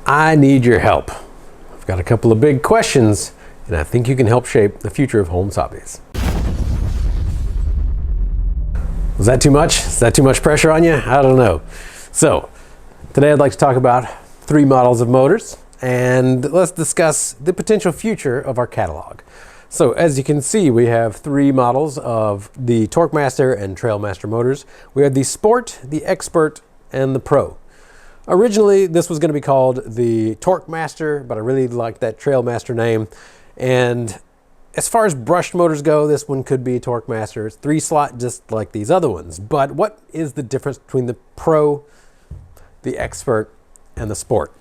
I need your help. I've got a couple of big questions, and I think you can help shape the future of Holmes Hobbies. Was that too much? Is that too much pressure on you? I don't know. So, today I'd like to talk about 3 models of motors, and let's discuss the potential future of our catalog. So, as you can see, we have 3 models of the TorqueMaster and TrailMaster motors. We have the Sport, the Expert, and the Pro. Originally, this was going to be called the TorqueMaster, but I really like that TrailMaster name. And as far as brushed motors go, this one could be a TorqueMaster. It's 3-slot just like these other ones. But what is the difference between the Pro, the Expert, and the Sport?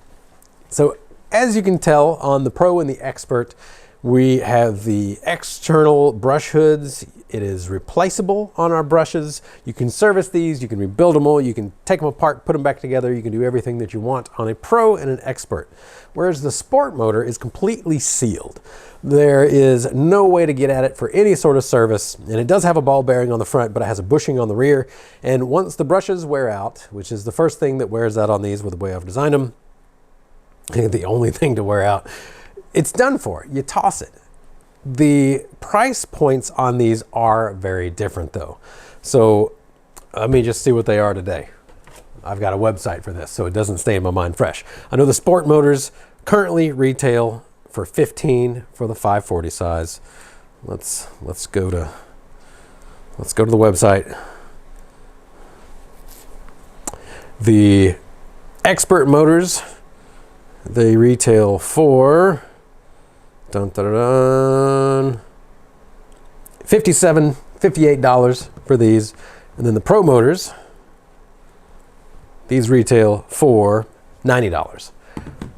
So as you can tell on the Pro and the Expert, we have the external brush hoods. It is replaceable on our brushes. You can service these, you can rebuild them all, you can take them apart, put them back together, you can do everything that you want on a Pro and an Expert. Whereas the Sport motor is completely sealed. There is no way to get at it for any sort of service, and it does have a ball bearing on the front, but it has a bushing on the rear. And once the brushes wear out, which is the first thing that wears out on these with the way I've designed them, the only thing to wear out, it's done for. You toss it. The price points on these are very different though. So let me just see what they are today. I've got a website for this so it doesn't stay in my mind fresh. I know the Sport motors currently retail for $15 for the 540 size. Let's go to the website. The Expert motors, they retail for $57, $58 for these. And then the Pro motors, these retail for $90.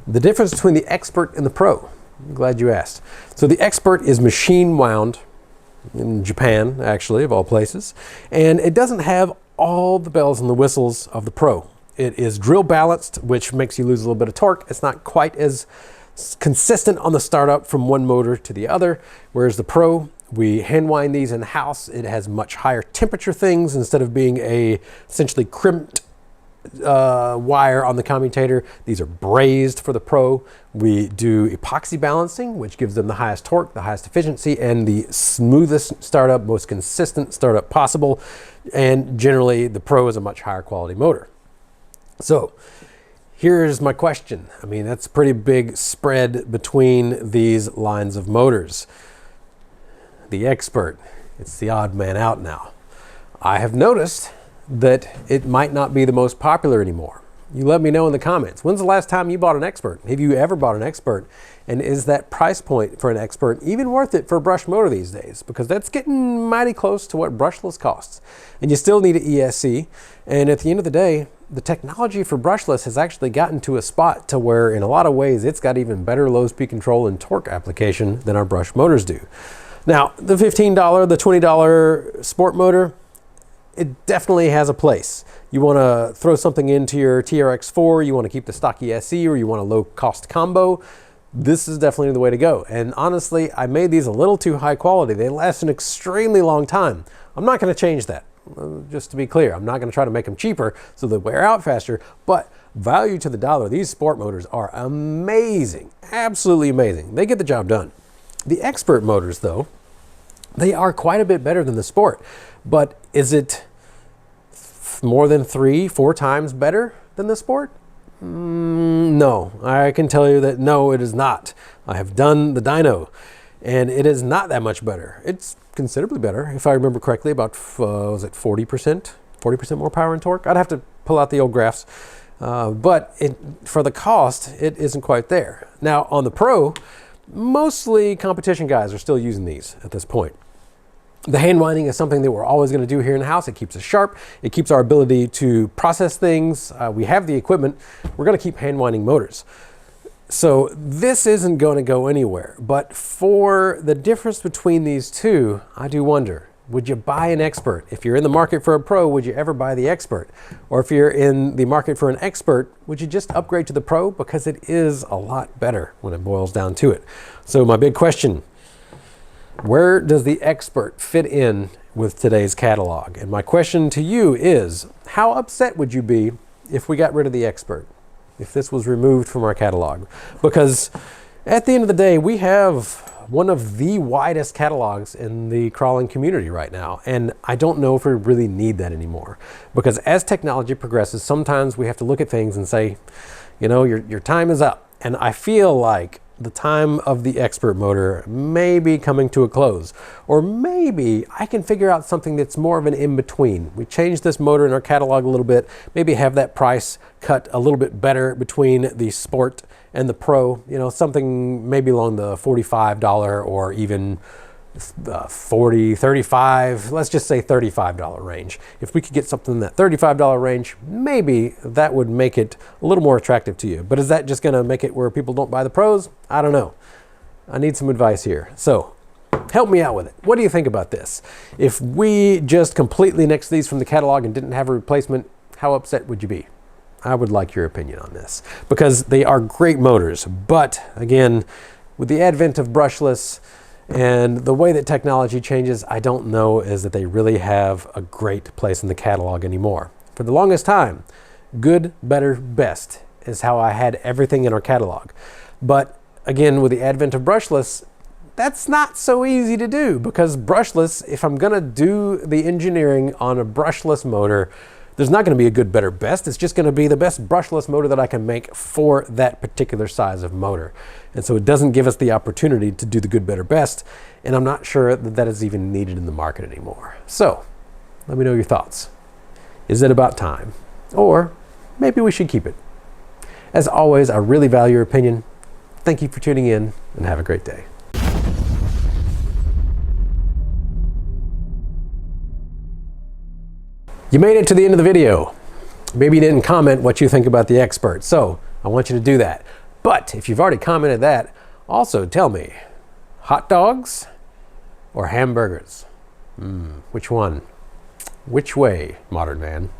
The difference between the Expert and the Pro, I'm glad you asked. So the Expert is machine wound in Japan, actually, of all places. And it doesn't have all the bells and the whistles of the Pro. It is drill balanced, which makes you lose a little bit of torque. It's not quite as consistent on the startup from one motor to the other, whereas the Pro, we hand wind these in house. It has much higher temperature things instead of being a essentially crimped wire on the commutator. These are brazed for the Pro. We do epoxy balancing, which gives them the highest torque, the highest efficiency, and the smoothest startup, most consistent startup possible. And generally, the Pro is a much higher quality motor. So here's my question. I mean, that's a pretty big spread between these lines of motors. The Expert, it's the odd man out now. I have noticed that it might not be the most popular anymore. You let me know in the comments. When's the last time you bought an Expert? Have you ever bought an Expert? And is that price point for an Expert even worth it for a brush motor these days? Because that's getting mighty close to what brushless costs. And you still need an ESC. And at the end of the day, the technology for brushless has actually gotten to a spot to where in a lot of ways it's got even better low speed control and torque application than our brush motors do. Now, the $15, the $20 Sport motor, it definitely has a place. You want to throw something into your TRX4, you want to keep the stock ESC, or you want a low cost combo, this is definitely the way to go. And honestly, I made these a little too high quality. They last an extremely long time. I'm not going to change that. Just to be clear, I'm not going to try to make them cheaper so they wear out faster, but value to the dollar, these Sport motors are amazing, absolutely amazing. They get the job done. The Expert motors though, they are quite a bit better than the Sport, but is it more than 3-4 times better than the Sport? No, I can tell you that no, it is not. I have done the dyno and it is not that much better. It's considerably better, if I remember correctly, about, was it 40%? 40% more power and torque? I'd have to pull out the old graphs. But for the cost, it isn't quite there. Now, on the Pro, mostly competition guys are still using these at this point. The hand winding is something that we're always going to do here in the house. It keeps us sharp. It keeps our ability to process things. We have the equipment. We're going to keep hand winding motors. So this isn't going to go anywhere. But for the difference between these two, I do wonder, would you buy an Expert? If you're in the market for a Pro, would you ever buy the Expert? Or if you're in the market for an Expert, would you just upgrade to the Pro? Because it is a lot better when it boils down to it. So my big question, where does the Expert fit in with today's catalog? And my question to you is, how upset would you be if we got rid of the Expert? if this was removed from our catalog. Because at the end of the day, we have one of the widest catalogs in the crawling community right now. And I don't know if we really need that anymore. Because as technology progresses, sometimes we have to look at things and say, you know, your time is up. And I feel like the time of the Expert motor may be coming to a close. Or maybe I can figure out something that's more of an in-between. We change this motor in our catalog a little bit, maybe have that price cut a little bit better between the Sport and the Pro, you know, something maybe along the $45 or even $40, $35, let's just say $35 range. If we could get something in that $35 range, maybe that would make it a little more attractive to you. But is that just gonna make it where people don't buy the Pros? I don't know. I need some advice here. So help me out with it. What do you think about this? If we just completely nixed these from the catalog and didn't have a replacement, how upset would you be? I would like your opinion on this, because they are great motors. But again, with the advent of brushless and the way that technology changes, I don't know is that they really have a great place in the catalog anymore. For the longest time, good, better, best is how I had everything in our catalog. But again, with the advent of brushless, that's not so easy to do, because brushless, if I'm gonna do the engineering on a brushless motor, there's not going to be a good, better, best. It's just going to be the best brushless motor that I can make for that particular size of motor. And so it doesn't give us the opportunity to do the good, better, best. And I'm not sure that that is even needed in the market anymore. So let me know your thoughts. Is it about time? Or maybe we should keep it. As always, I really value your opinion. Thank you for tuning in, and have a great day. You made it to the end of the video. Maybe you didn't comment what you think about the Expert, so I want you to do that. But if you've already commented that, also tell me, hot dogs or hamburgers? Which one? Which way, modern man?